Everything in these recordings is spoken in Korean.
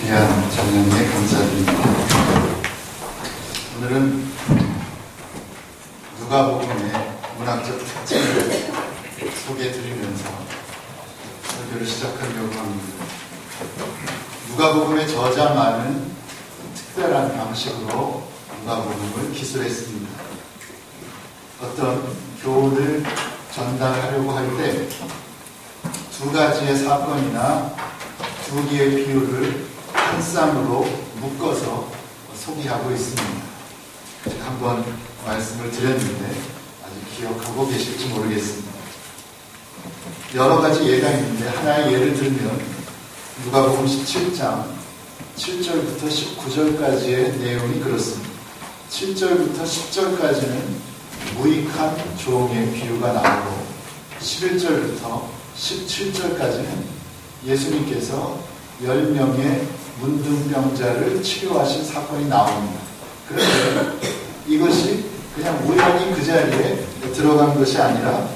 귀한 저녁에 감사드립니다. 오늘은 누가복음의 문학적 특징을 소개해드리면서 설교를 시작하려고 합니다. 누가복음의 저자만은 특별한 방식으로 누가복음을 기술했습니다. 어떤 교훈을 전달하려고 할 때 두 가지의 사건이나 두 개의 비유를 한 쌍으로 묶어서 소개하고 있습니다. 한번 말씀을 드렸는데 아직 기억하고 계실지 모르겠습니다. 여러 가지 예가 있는데 하나의 예를 들면 누가복음 17장 7절부터 19절까지의 내용이 그렇습니다. 7절부터 10절까지는 무익한 종의 비유가 나오고 11절부터 17절까지는 예수님께서 10명의 문둥병자를 치료하신 사건이 나옵니다. 그런데 이것이 그냥 우연히 그 자리에 들어간 것이 아니라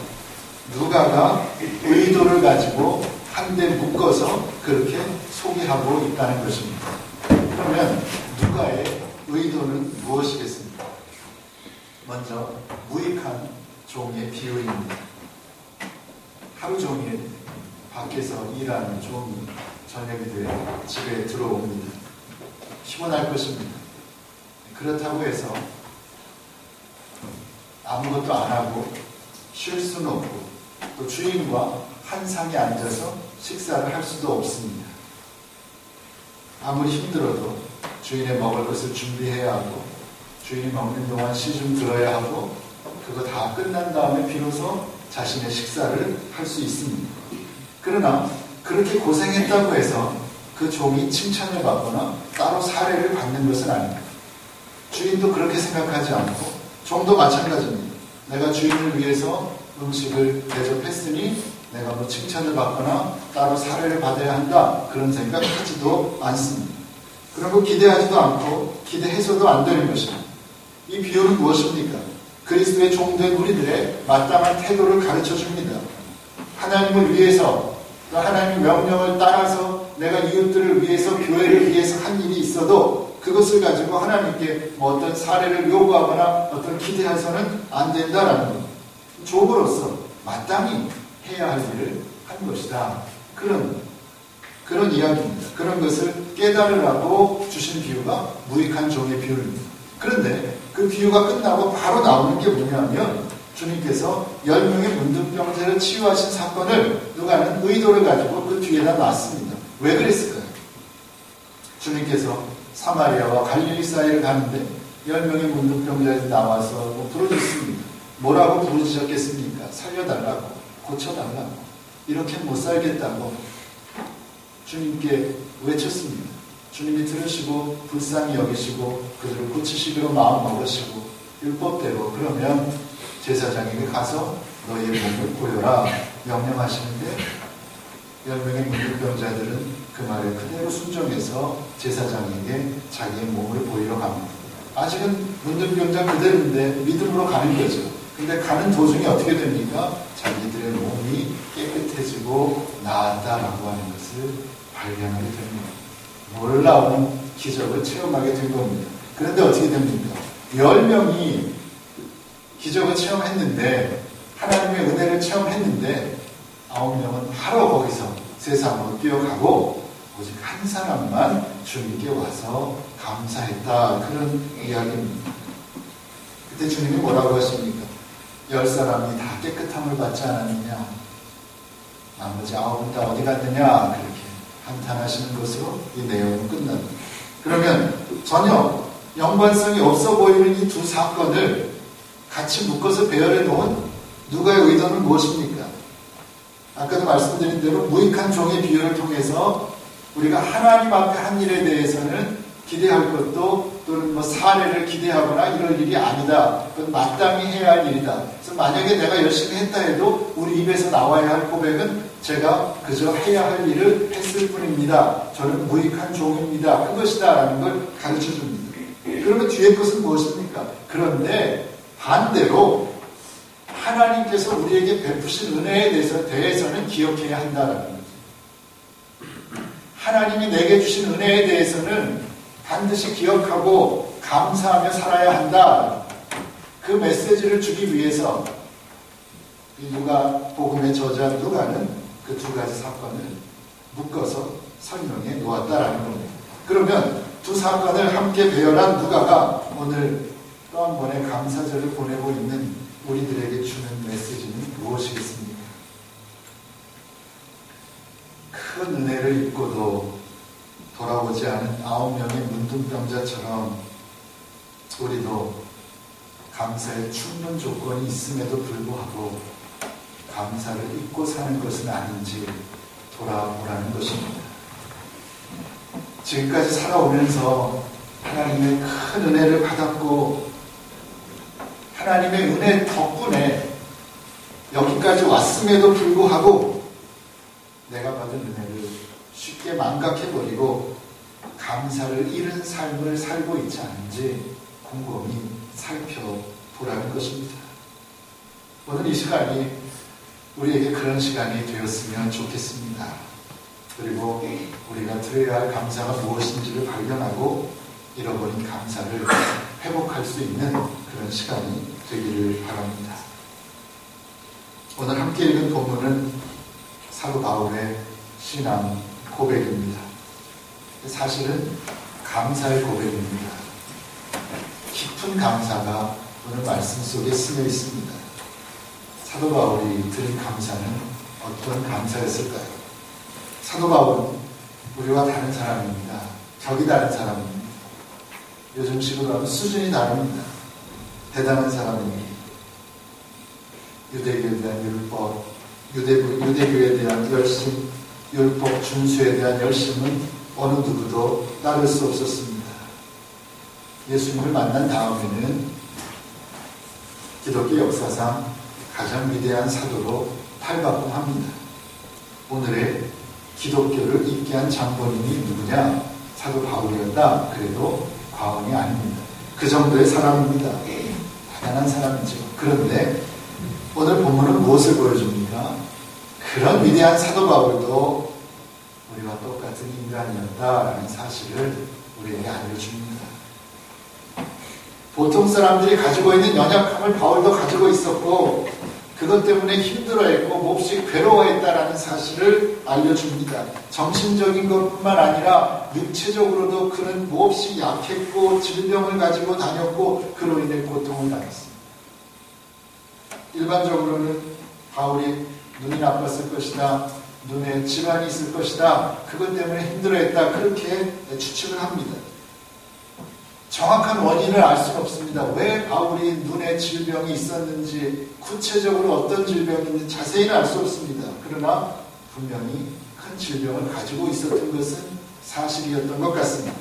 누가가 의도를 가지고 한데 묶어서 그렇게 소개하고 있다는 것입니다. 그러면 누가의 의도는 무엇이겠습니까? 먼저 무익한 종의 비유입니다. 하루 종일 밖에서 일하는 종이 저녁이 되어 집에 들어옵니다. 피곤할 것입니다. 그렇다고 해서 아무것도 안 하고 쉴 수는 없고 또 주인과 한 상에 앉아서 식사를 할 수도 없습니다. 아무리 힘들어도 주인의 먹을 것을 준비해야 하고 주인이 먹는 동안 시 좀 들어야 하고 그거 다 끝난 다음에 비로소 자신의 식사를 할 수 있습니다. 그러나 그렇게 고생했다고 해서 그 종이 칭찬을 받거나 따로 사례를 받는 것은 아닙니다. 주인도 그렇게 생각하지 않고 종도 마찬가지입니다. 내가 주인을 위해서 음식을 대접했으니 내가 뭐 칭찬을 받거나 따로 사례를 받아야 한다 그런 생각하지도 않습니다. 그런 거 기대하지도 않고 기대해서도 안 되는 것입니다. 이 비유는 무엇입니까? 그리스도의 종된 우리들의 마땅한 태도를 가르쳐 줍니다. 하나님을 위해서 또 하나님의 명령을 따라서 내가 이웃들을 위해서 교회를 위해서 한 일이 있어도 그것을 가지고 하나님께 뭐 어떤 사례를 요구하거나 어떤 기대해서는 안 된다라는 것. 종으로서 마땅히 해야 할 일을 한 것이다. 그런 이야기입니다. 그런 것을 깨달으라고 주신 비유가 무익한 종의 비유입니다. 그런데 그 비유가 끝나고 바로 나오는 게 뭐냐면 주님께서 10명의 문둥병자를 치유하신 사건을 누가는 의도를 가지고 그 뒤에다 놨습니다. 왜 그랬을까요? 주님께서 사마리아와 갈릴리 사이를 가는데 10명의 문둥병자들이 나와서 부르짖습니다. 뭐라고 부르짖었겠습니까? 살려달라고, 고쳐달라고, 이렇게 못 살겠다고 주님께 외쳤습니다. 주님이 들으시고 불쌍히 여기시고 그들을 고치시기로 마음 먹으시고 율법대로 그러면 제사장에게 가서 너희의 몸을 보여라 명령하시는데 10명의 문둥병자들은 그 말에 그대로 순종해서 제사장에게 자기의 몸을 보이러 갑니다. 아직은 문둥병자 그대로인데 믿음으로 가는 거죠. 근데 가는 도중에 어떻게 됩니까? 자기들의 몸이 깨끗해지고 나았다라고 하는 것을 발견하게 됩니다. 놀라운 기적을 체험하게 된 겁니다. 그런데 어떻게 됩니까? 10명이 기적을 체험했는데 하나님의 은혜를 체험했는데 9명은 바로 거기서 세상으로 뛰어가고 오직 한 사람만 주님께 와서 감사했다. 그런 이야기입니다. 그때 주님이 뭐라고 하십니까? 10사람이 다 깨끗함을 받지 않았느냐? 나머지 9은 다 어디 갔느냐? 그렇게 한탄하시는 것으로 이 내용은 끝납니다. 그러면 전혀 연관성이 없어 보이는 이 두 사건을 같이 묶어서 배열해 놓은 누가의 의도는 무엇입니까? 아까도 말씀드린 대로 무익한 종의 비유를 통해서 우리가 하나님 앞에 한 일에 대해서는 기대할 것도 또는 뭐 사례를 기대하거나 이럴 일이 아니다. 그건 마땅히 해야 할 일이다. 그래서 만약에 내가 열심히 했다 해도 우리 입에서 나와야 할 고백은 제가 그저 해야 할 일을 했을 뿐입니다. 저는 무익한 종입니다. 그것이다 라는 걸 가르쳐 줍니다. 그러면 뒤에 것은 무엇입니까? 그런데 반대로 하나님께서 우리에게 베푸신 은혜에 대해서는 기억해야 한다라는 거죠. 하나님이 내게 주신 은혜에 대해서는 반드시 기억하고 감사하며 살아야 한다. 그 메시지를 주기 위해서 이 누가복음의 저자 누가는 그 두 가지 사건을 묶어서 설명해 놓았다라는 겁니다. 그러면 두 사건을 함께 배열한 누가가 오늘 또 한 번의 감사절을 보내고 있는 우리들에게 주는 메시지는 무엇이겠습니까? 큰 은혜를 입고도 돌아오지 않은 9명의 문둥병자처럼 우리도 감사의 충분 조건이 있음에도 불구하고 감사를 잊고 사는 것은 아닌지 돌아보라는 것입니다. 지금까지 살아오면서 하나님의 큰 은혜를 받았고 하나님의 은혜 덕분에 여기까지 왔음에도 불구하고 내가 받은 은혜를 쉽게 망각해버리고 감사를 잃은 삶을 살고 있지 않은지 곰곰이 살펴보라는 것입니다. 오늘 이 시간이 우리에게 그런 시간이 되었으면 좋겠습니다. 그리고 우리가 드려야 할 감사가 무엇인지를 발견하고 잃어버린 감사를 회복할 수 있는 그런 시간이 되기를 바랍니다. 오늘 함께 읽은 본문은 사도 바울의 신앙 고백입니다. 사실은 감사의 고백입니다. 깊은 감사가 오늘 말씀 속에 스며 있습니다. 사도 바울이 드린 감사는 어떤 감사였을까요? 사도 바울은 우리와 다른 사람입니다. 격이 다른 사람입니다. 요즘 식으로 하면 수준이 다릅니다. 대단한 사람입니다. 유대교에 대한 율법, 유대교에 대한 열심, 율법 준수에 대한 열심은 어느 누구도 따를 수 없었습니다. 예수님을 만난 다음에는 기독교 역사상 가장 위대한 사도로 팔바꿈합니다. 오늘의 기독교를 입게 한 장본인이 누구냐? 사도 바울이었다. 그래도 과언이 아닙니다. 그 정도의 사람입니다. 대단한 사람이죠. 그런데 오늘 본문은 무엇을 보여줍니까? 그런 위대한 사도 바울도 우리와 똑같은 인간이었다라는 사실을 우리에게 알려줍니다. 보통 사람들이 가지고 있는 연약함을 바울도 가지고 있었고 그것 때문에 힘들어했고 몹시 괴로워했다라는 사실을 알려줍니다. 정신적인 것뿐만 아니라 육체적으로도 그는 몹시 약했고 질병을 가지고 다녔고 그로 인해 고통을 당했습니다. 일반적으로는 바울이 눈이 나빴을 것이다. 눈에 질환이 있을 것이다. 그것 때문에 힘들어했다. 그렇게 추측을 합니다. 정확한 원인을 알 수는 없습니다. 왜 바울이 눈에 질병이 있었는지 구체적으로 어떤 질병인지 자세히는 알 수 없습니다. 그러나 분명히 큰 질병을 가지고 있었던 것은 사실이었던 것 같습니다.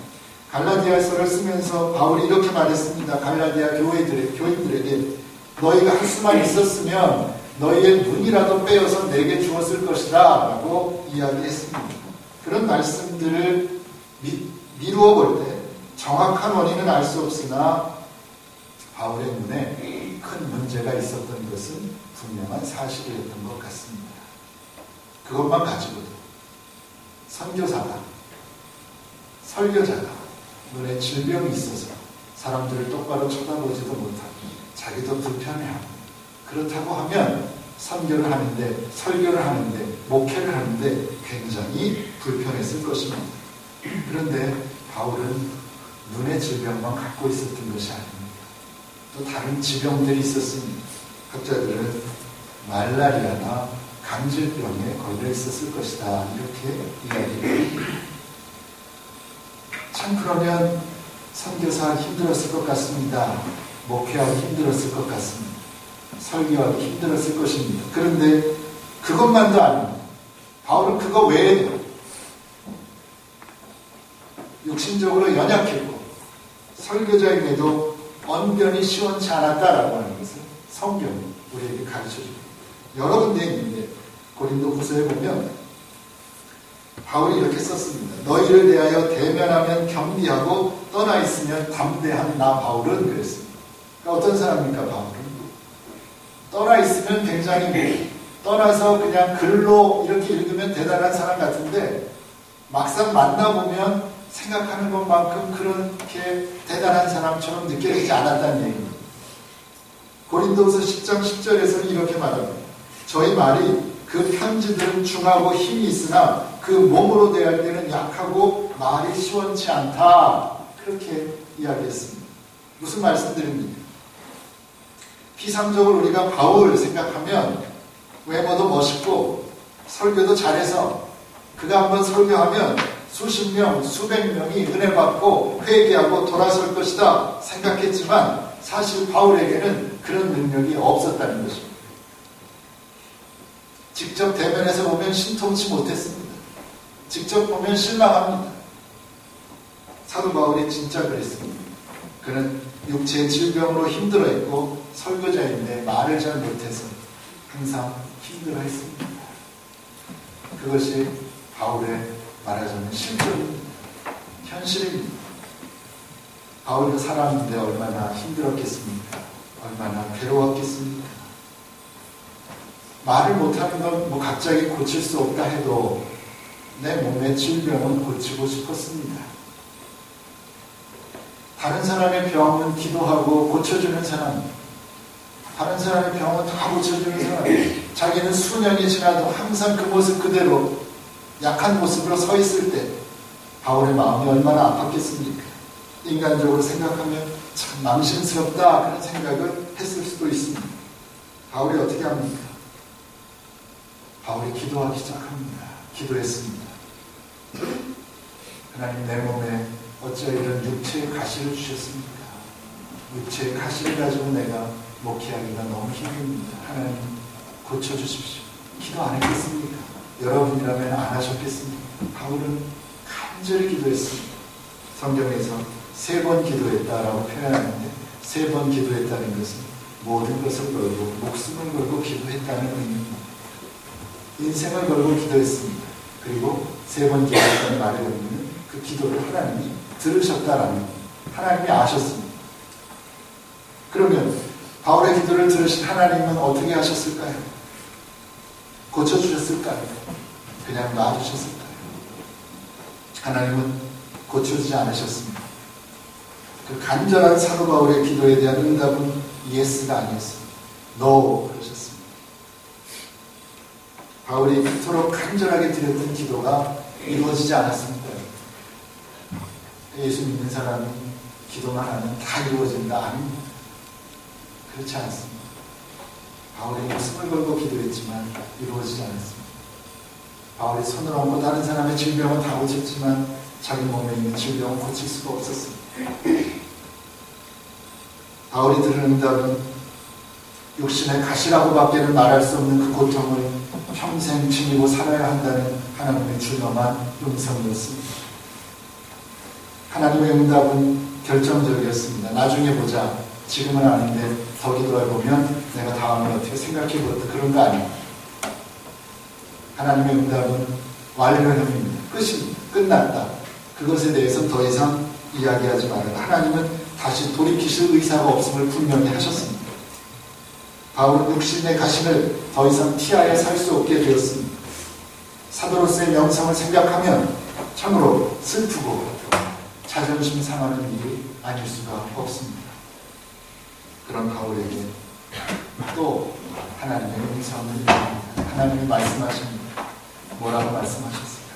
갈라디아서를 쓰면서 바울이 이렇게 말했습니다. 갈라디아 교인들에게 너희가 할 수만 있었으면 너희의 눈이라도 빼어서 내게 주었을 것이다 라고 이야기했습니다. 그런 말씀들을 미루어 볼 때 정확한 원인은 알 수 없으나 바울의 눈에 큰 문제가 있었던 것은 분명한 사실이었던 것 같습니다. 그것만 가지고도 설교자가 눈에 질병이 있어서 사람들을 똑바로 쳐다보지도 못하고 자기도 불편해하고 그렇다고 하면 설교를 하는데 목회를 하는데 굉장히 불편했을 것입니다. 그런데 바울은 눈의 질병만 갖고 있었던 것이 아닙니다. 또 다른 지병들이 있었습니다. 학자들은 말라리아나 간질병에 걸려 있었을 것이다. 이렇게 이야기합니다. 참 그러면 선교사 힘들었을 것 같습니다. 목회하기 힘들었을 것 같습니다. 설교하기 힘들었을 것입니다. 그런데 그것만도 아닙니다. 바울은 그거 외에도 육신적으로 연약했고 설교자임에도 언변이 시원치 않았다라고 하는 것을 성경이 우리에게 가르쳐줍니다. 여러 군데에 있는데 고린도 후서에 보면 바울이 이렇게 썼습니다. 너희를 대하여 대면하면 겸비하고 떠나 있으면 담대한 나 바울은 그랬습니다. 그러니까 어떤 사람입니까 바울은? 떠나 있으면 굉장히 떠나서 그냥 글로 이렇게 읽으면 대단한 사람 같은데 막상 만나보면 생각하는 것만큼 그렇게 대단한 사람처럼 느껴지지 않았다는 얘기입니다. 고린도후서 10장 10절에서는 이렇게 말합니다. 저희 말이 그 편지들은 중하고 힘이 있으나 그 몸으로 대할 때는 약하고 말이 시원치 않다. 그렇게 이야기했습니다. 무슨 말씀드립니까? 피상적으로 우리가 바울 생각하면 외모도 멋있고 설교도 잘해서 그가 한번 설교하면 수십 명, 수백 명이 은혜 받고 회개하고 돌아설 것이다 생각했지만 사실 바울에게는 그런 능력이 없었다는 것입니다. 직접 대면해서 보면 신통치 못했습니다. 직접 보면 실망합니다. 사도 바울이 진짜 그랬습니다. 그는 육체의 질병으로 힘들어했고 설교자인데 말을 잘 못해서 항상 힘들어했습니다. 그것이 바울의 말하자면 실존입니다. 현실입니다. 바울도 사람인데 얼마나 힘들었겠습니까? 얼마나 괴로웠겠습니까? 말을 못하는 건 갑자기 고칠 수 없다 해도 내 몸의 질병은 고치고 싶었습니다. 다른 사람의 병은 기도하고 고쳐주는 사람, 다른 사람의 병은 다 고쳐주는 사람, 자기는 수년이 지나도 항상 그 모습 그대로 약한 모습으로 서 있을 때 바울의 마음이 얼마나 아팠겠습니까? 인간적으로 생각하면 참 망신스럽다 그런 생각을 했을 수도 있습니다. 바울이 어떻게 합니까? 바울이 기도하기 시작합니다. 기도했습니다. 하나님, 내 몸에 어찌 이런 육체의 가시를 주셨습니까? 육체의 가시를 가지고 내가 목회하기가 너무 힘듭니다. 하나님 고쳐주십시오. 기도 안 했겠습니까? 여러분이라면 안 하셨겠습니까? 바울은 간절히 기도했습니다. 성경에서 3번 기도했다라고 표현하는데 3번 기도했다는 것은 모든 것을 걸고 목숨을 걸고 기도했다는 의미입니다. 인생을 걸고 기도했습니다. 그리고 3번 기도했다는 말의 의미는 그 기도를 하나님이 들으셨다라는 겁니다. 하나님이 아셨습니다. 그러면 바울의 기도를 들으신 하나님은 어떻게 하셨을까요? 고쳐주셨을까요? 그냥 놔두셨을까요? 하나님은 고쳐주지 않으셨습니다. 그 간절한 사도 바울의 기도에 대한 응답은 예스가 아니었습니다. No 그러셨습니다. 바울이 그토록 간절하게 드렸던 기도가 이루어지지 않았습니다. 예수 믿는 사람이 기도만 하면 다 이루어진다. 아닙니다. 그렇지 않습니다. 바울이 목숨을 걸고 기도했지만 이루어지지 않았습니다. 바울이 손을 얹고 다른 사람의 질병은 다 고쳤지만 자기 몸에 있는 질병은 고칠 수가 없었습니다. 바울이 들은 응답은 육신의 가시라고밖에는 말할 수 없는 그 고통을 평생 지니고 살아야 한다는 하나님의 준엄한 음성이었습니다. 하나님의 응답은 결정적이었습니다. 나중에 보자. 지금은 아닌데 더 기도해보면 내가 다음에 어떻게 생각해보다 그런 거 아닙니다. 하나님의 응답은 완료형입니다. 끝입니다. 끝났다. 그것에 대해서는 더 이상 이야기하지 말아라. 하나님은 다시 돌이키실 의사가 없음을 분명히 하셨습니다. 바울은 육신의 가신을 더 이상 티하에 살 수 없게 되었습니다. 사도로서의 명성을 생각하면 참으로 슬프고 자존심 상하는 일이 아닐 수가 없습니다. 그런 바울에게 또 하나님의 음성을 하나님이 말씀하십니다. 뭐라고 말씀하셨을까요?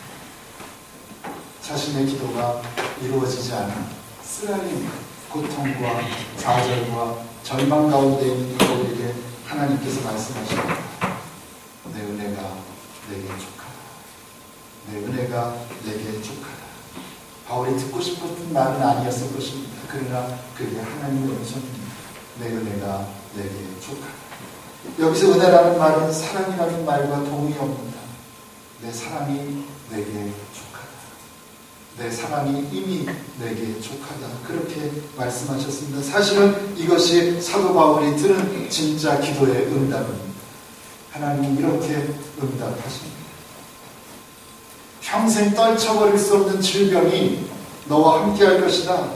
자신의 기도가 이루어지지 않아 쓰라린 고통과 좌절과 절망 가운데 있는 바울에게 하나님께서 말씀하십니다. 내 은혜가 내게 족하다. 내 은혜가 내게 족하다. 바울이 듣고 싶었던 말은 아니었을 것입니다. 그러나 그게 하나님의 음성입니다. 내 은혜가 내게 족하다. 여기서 은혜라는 말은 사랑이라는 말과 동의합니다. 내 사랑이 내게 족하다. 내 사랑이 이미 내게 족하다. 그렇게 말씀하셨습니다. 사실은 이것이 사도 바울이 들은 진짜 기도의 응답입니다. 하나님이 이렇게 응답하십니다. 평생 떨쳐버릴 수 없는 질병이 너와 함께 할 것이다.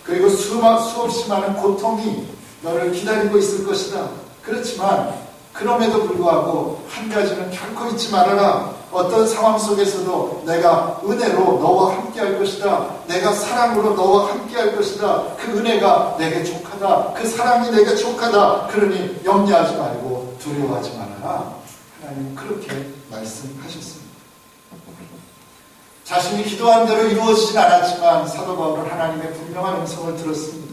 그리고 수없이 많은 고통이 너를 기다리고 있을 것이다. 그렇지만 그럼에도 불구하고 한 가지는 결코 잊지 말아라. 어떤 상황 속에서도 내가 은혜로 너와 함께 할 것이다. 내가 사랑으로 너와 함께 할 것이다. 그 은혜가 내게 족하다. 그 사랑이 내게 족하다. 그러니 염려하지 말고 두려워하지 말아라. 하나님 그렇게 말씀하셨습니다. 자신이 기도한 대로 이루어지진 않았지만 사도 바울은 하나님의 분명한 음성을 들었습니다.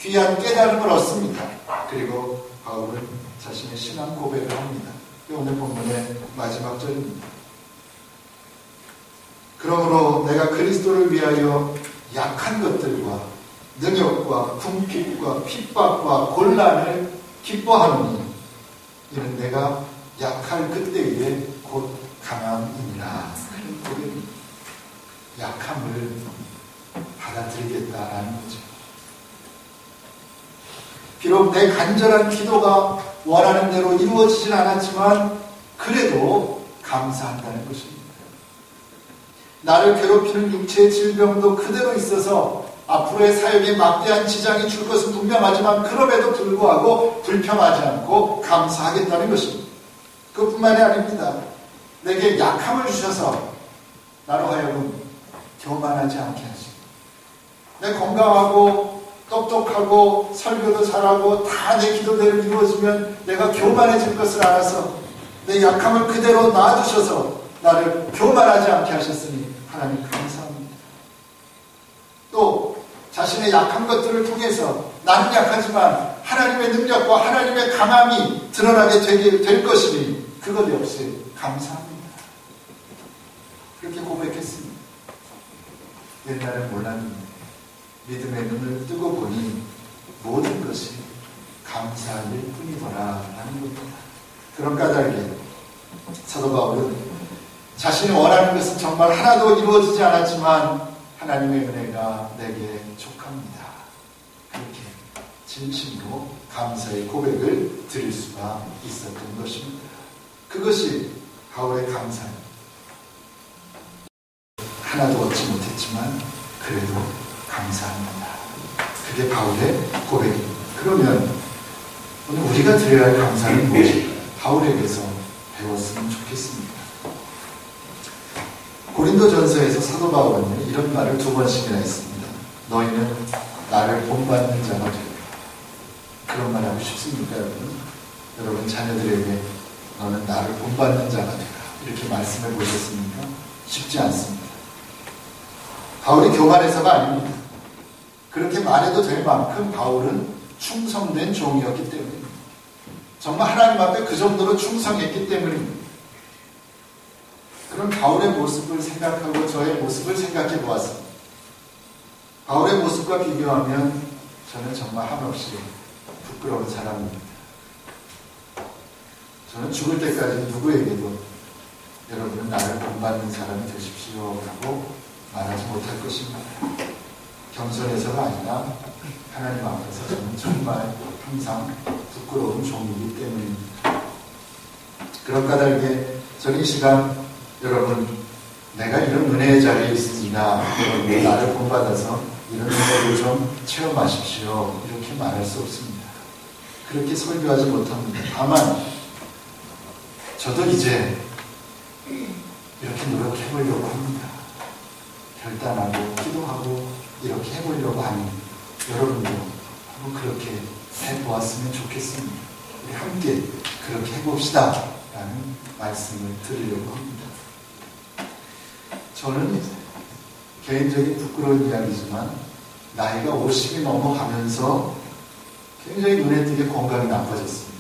귀한 깨달음을 얻습니다. 그리고 바울은 자신의 신앙 고백을 합니다. 오늘 본문의 마지막 절입니다. 그러므로 내가 그리스도를 위하여 약한 것들과 능욕과 궁핍과 핍박과 곤란을 기뻐하노니 이는 내가 약할 그때에 곧 강함이니라. 약함을 받아들이겠다라는 거죠. 비록 내 간절한 기도가 원하는 대로 이루어지진 않았지만 그래도 감사한다는 것입니다. 나를 괴롭히는 육체의 질병도 그대로 있어서 앞으로의 사역에 막대한 지장이 줄 것은 분명하지만 그럼에도 불구하고 불평하지 않고 감사하겠다는 것입니다. 그것뿐만이 아닙니다. 내게 약함을 주셔서 나로 하여금 교만하지 않게 하시고 내 건강하고 똑똑하고 설교도 잘하고 다 내 기도대로 이루어지면 내가 교만해질 것을 알아서 내 약함을 그대로 놔두셔서 나를 교만하지 않게 하셨으니 하나님 감사합니다. 또 자신의 약한 것들을 통해서 나는 약하지만 하나님의 능력과 하나님의 강함이 드러나게 될 것이니 그것 역시 감사합니다. 그렇게 고백했습니다. 옛날에 몰랐는데 믿음의 눈을 뜨고 보니 모든 것이 감사일 뿐이더라 라는 겁니다. 그런 까닭에 사도 바울은 자신이 원하는 것은 정말 하나도 이루어지지 않았지만 하나님의 은혜가 내게 족합니다. 그렇게 진심으로 감사의 고백을 드릴 수가 있었던 것입니다. 그것이 바울의 감사입니다. 하나도 얻지 못했지만 그래도 감사합니다. 그게 바울의 고백입니다. 그러면 오늘 우리가 드려야 할 감사는 무엇일까요? 바울에게서 배웠으면 좋겠습니다. 고린도전서에서 사도 바울은 이런 말을 2번씩이나 했습니다. 너희는 나를 본받는 자가 되라. 그런 말 하고 싶습니까, 여러분? 여러분 자녀들에게 너는 나를 본받는 자가 되라. 이렇게 말씀해 보셨습니까? 쉽지 않습니다. 바울이 교만해서가 아닙니다. 그렇게 말해도 될 만큼 바울은 충성된 종이었기 때문입니다. 정말 하나님 앞에 그 정도로 충성했기 때문입니다. 그런 바울의 모습을 생각하고 저의 모습을 생각해 보았습니다. 바울의 모습과 비교하면 저는 정말 한없이 부끄러운 사람입니다. 저는 죽을 때까지 누구에게도 여러분은 나를 본받는 사람이 되십시오 라고 말하지 못할 것입니다. 겸손해서가 아니라 하나님 앞에서 저는 정말 항상 부끄러운 종이기 때문입니다. 그런 까닭에 저는 이 시간 여러분 내가 이런 은혜의 자리에 있으니까 여러분 나를 본받아서 이런 은혜를 좀 체험하십시오 이렇게 말할 수 없습니다. 그렇게 설교하지 못합니다. 다만 저도 이제 이렇게 노력해보려고 합니다. 결단하고 기도하고 이렇게 해보려고 하니 여러분도 한번 그렇게 해보았으면 좋겠습니다. 우리 함께 그렇게 해봅시다 라는 말씀을 드리려고 합니다. 저는 개인적인 부끄러운 이야기지만 나이가 50이 넘어가면서 굉장히 눈에 띄게 건강이 나빠졌습니다.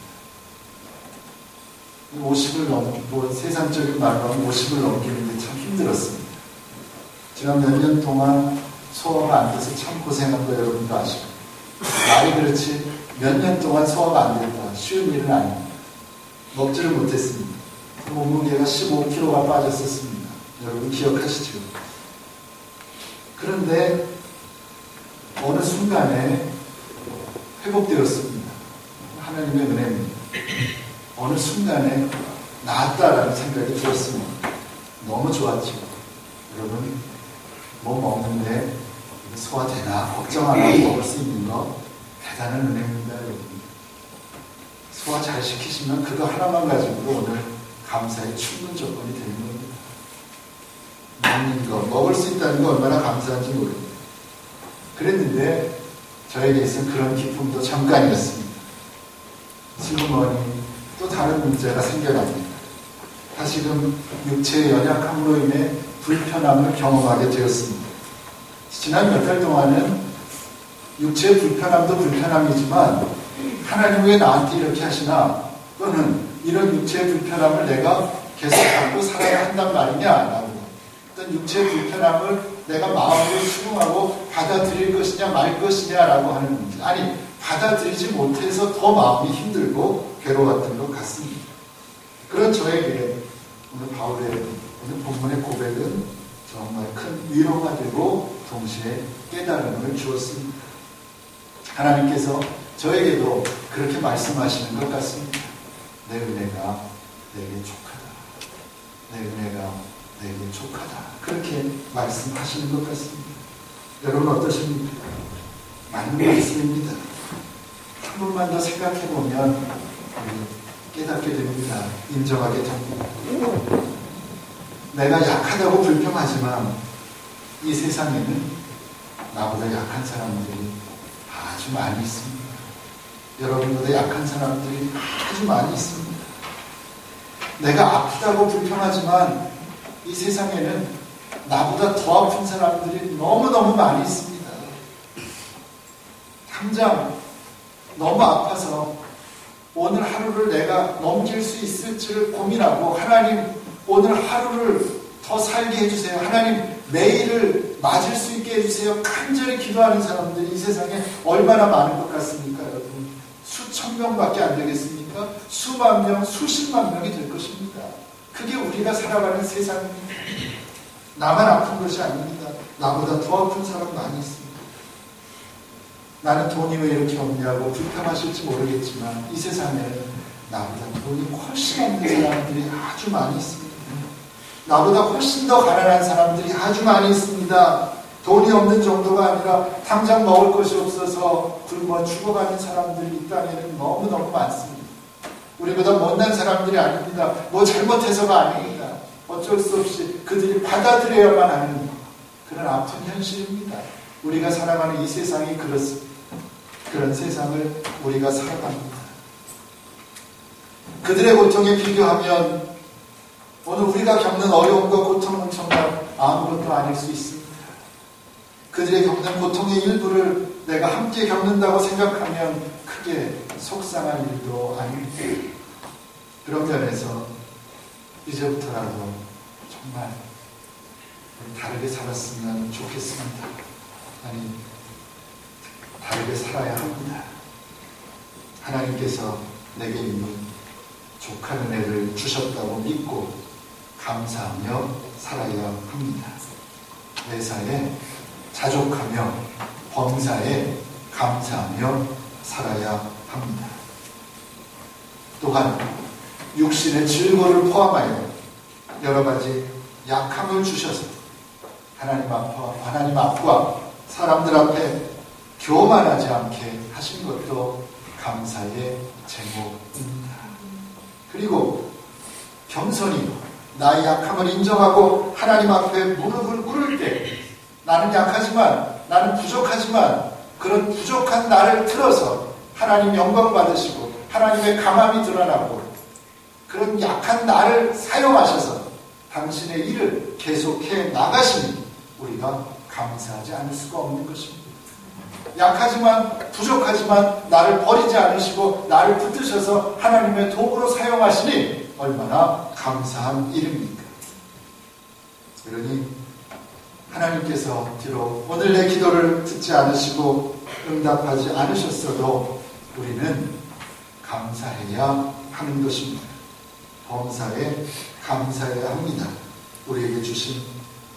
50을 넘고 세상적인 말로 하면 50을 넘기는 게 참 힘들었습니다. 제가 몇 년 동안 소화가 안 돼서 참 고생한 거 여러분도 아시고 말이 그렇지 몇 년 동안 소화가 안 됐다. 쉬운 일은 아닙니다. 먹지를 못했습니다. 몸무게가 15kg가 빠졌었습니다. 여러분 기억하시죠? 그런데 어느 순간에 회복되었습니다. 하나님의 은혜입니다. 어느 순간에 나았다라는 생각이 들었습니다. 너무 좋았죠. 여러분 뭐 먹는데 소화되나 걱정 안 하고 먹을 수 있는 거 대단한 은혜입니다. 여러분 소화 잘 시키시면 그거 하나만 가지고도 오늘 감사의 충분 조건이 되는 겁니다. 먹는 거, 먹을 수 있다는 거 얼마나 감사한지 모릅니다. 그랬는데 저에게서는 그런 기쁨도 잠깐이었습니다. 슬그머니 또 다른 문제가 생겨납니다. 다시금 육체의 연약함으로 인해 불편함을 경험하게 되었습니다. 지난 몇 달 동안은 육체의 불편함도 불편함이지만 하나님 왜 나한테 이렇게 하시나, 또는 이런 육체의 불편함을 내가 계속 갖고 살아야 한단 말이냐라고, 어떤 육체의 불편함을 내가 마음으로 수긍하고 받아들일 것이냐 말 것이냐라고 하는 문제. 아니, 받아들이지 못해서 더 마음이 힘들고 괴로웠던 것 같습니다. 그런 저에게 오늘 바울의 오늘 본문의 고백은 정말 큰 위로가 되고 동시에 깨달음을 주었습니다. 하나님께서 저에게도 그렇게 말씀하시는 것 같습니다. 내 은혜가 내게 족하다. 내 은혜가 내게 족하다. 그렇게 말씀하시는 것 같습니다. 여러분 어떠십니까? 맞는 말씀입니다. 한 번만 더 생각해 보면 깨닫게 됩니다. 인정하게 됩니다. 내가 약하다고 불평하지만 이 세상에는 나보다 약한 사람들이 아주 많이 있습니다. 여러분보다 약한 사람들이 아주 많이 있습니다. 내가 아프다고 불평하지만 이 세상에는 나보다 더 아픈 사람들이 너무너무 많이 있습니다. 당장 너무 아파서 오늘 하루를 내가 넘길 수 있을지를 고민하고, 하나님 오늘 하루를 더 살게 해주세요. 하나님 내일을 맞을 수 있게 해주세요. 간절히 기도하는 사람들이 이 세상에 얼마나 많은 것 같습니까, 여러분? 수천 명밖에 안 되겠습니까? 수만 명, 수십만 명이 될 것입니다. 그게 우리가 살아가는 세상입니다. 나만 아픈 것이 아닙니다. 나보다 더 아픈 사람 많이 있습니다. 나는 돈이 왜 이렇게 없냐고 불평하실지 모르겠지만 이 세상에는 나보다 돈이 훨씬 없는 사람들이 아주 많이 있습니다. 나보다 훨씬 더 가난한 사람들이 아주 많이 있습니다. 돈이 없는 정도가 아니라 당장 먹을 것이 없어서 굶어 죽어가는 사람들이 이 땅에는 너무너무 많습니다. 우리보다 못난 사람들이 아닙니다. 뭐 잘못해서가 아닙니다. 어쩔 수 없이 그들이 받아들여야만 하는 그런 아픈 현실입니다. 우리가 살아가는 이 세상이 그렇습니다. 그런 세상을 우리가 살아갑니다. 그들의 고통에 비교하면 오늘 우리가 겪는 어려움과 고통은 정말 아무것도 아닐 수 있습니다. 그들의 겪는 고통의 일부를 내가 함께 겪는다고 생각하면 크게 속상한 일도 아닙니다. 그런 면에서 이제부터라도 정말 다르게 살았으면 좋겠습니다. 아니, 다르게 살아야 합니다. 하나님께서 내게 이미 족한 은혜를 주셨다고 믿고 감사하며 살아야 합니다. 매사에 자족하며 범사에 감사하며 살아야 합니다. 또한 육신의 질고를 포함하여 여러 가지 약함을 주셔서 하나님 앞과 사람들 앞에 교만하지 않게 하신 것도 감사의 제목입니다. 그리고 겸손히 나의 약함을 인정하고 하나님 앞에 무릎을 꿇을 때 나는 약하지만, 나는 부족하지만 그런 부족한 나를 틀어서 하나님 영광 받으시고 하나님의 강함이 드러나고 그런 약한 나를 사용하셔서 당신의 일을 계속해 나가시니 우리가 감사하지 않을 수가 없는 것입니다. 약하지만 부족하지만 나를 버리지 않으시고 나를 붙드셔서 하나님의 도구로 사용하시니 얼마나 감사한 일입니까? 그러니 하나님께서 비록 오늘 내 기도를 듣지 않으시고 응답하지 않으셨어도 우리는 감사해야 하는 것입니다. 범사에 감사해야 합니다. 우리에게 주신,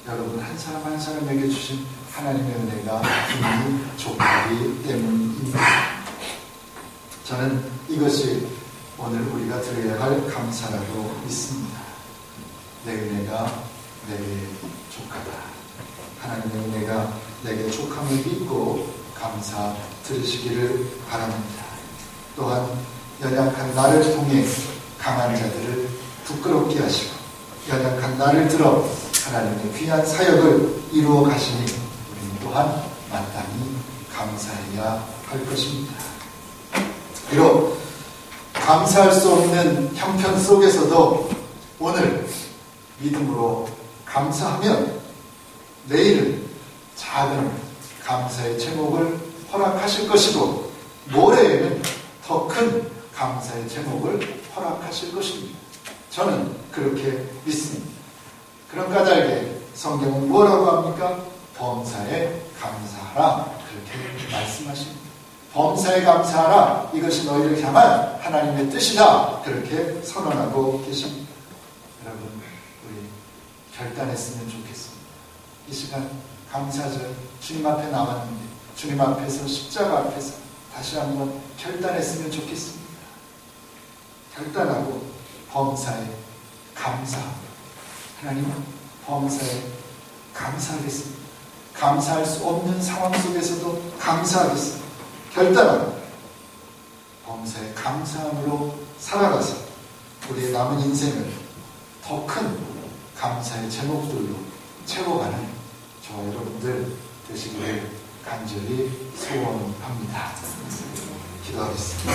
여러분 한 사람 한 사람에게 주신 하나님의 은혜가 이미 족하기 때문입니다. 저는 이것이 오늘 우리가 드려야 할 감사라고 믿습니다. 내 은혜가 내게 족하다. 하나님의 은혜가 내게 족함을 믿고 감사 드리시기를 바랍니다. 또한 연약한 나를 통해 강한 자들을 부끄럽게 하시고 연약한 나를 들어 하나님의 귀한 사역을 이루어 가시니 우리는 또한 마땅히 감사해야 할 것입니다. 비록 감사할 수 없는 형편 속에서도 오늘 믿음으로 감사하면 내일은 작은 감사의 제목을 허락하실 것이고 모레에는 더 큰 감사의 제목을 허락하실 것입니다. 저는 그렇게 믿습니다. 그런 까닭에 성경은 뭐라고 합니까? 범사에 감사하라, 그렇게 말씀하십니다. 범사에 감사하라, 이것이 너희를 향한 하나님의 뜻이다, 그렇게 선언하고 계십니다. 여러분, 우리 결단했으면 좋겠습니다. 이 시간 감사절 주님 앞에 나왔는데 주님 앞에서 십자가 앞에서 다시 한번 결단했으면 좋겠습니다. 결단하고 범사에 감사합니다. 하나님, 범사에 감사하겠습니다. 감사할 수 없는 상황 속에서도 감사하겠습니다. 결단하고 범사에 감사함으로 살아가서 우리의 남은 인생을 더 큰 감사의 제목들로 채워가는 저와 여러분들 되시기를 간절히 소원합니다. 기도하겠습니다.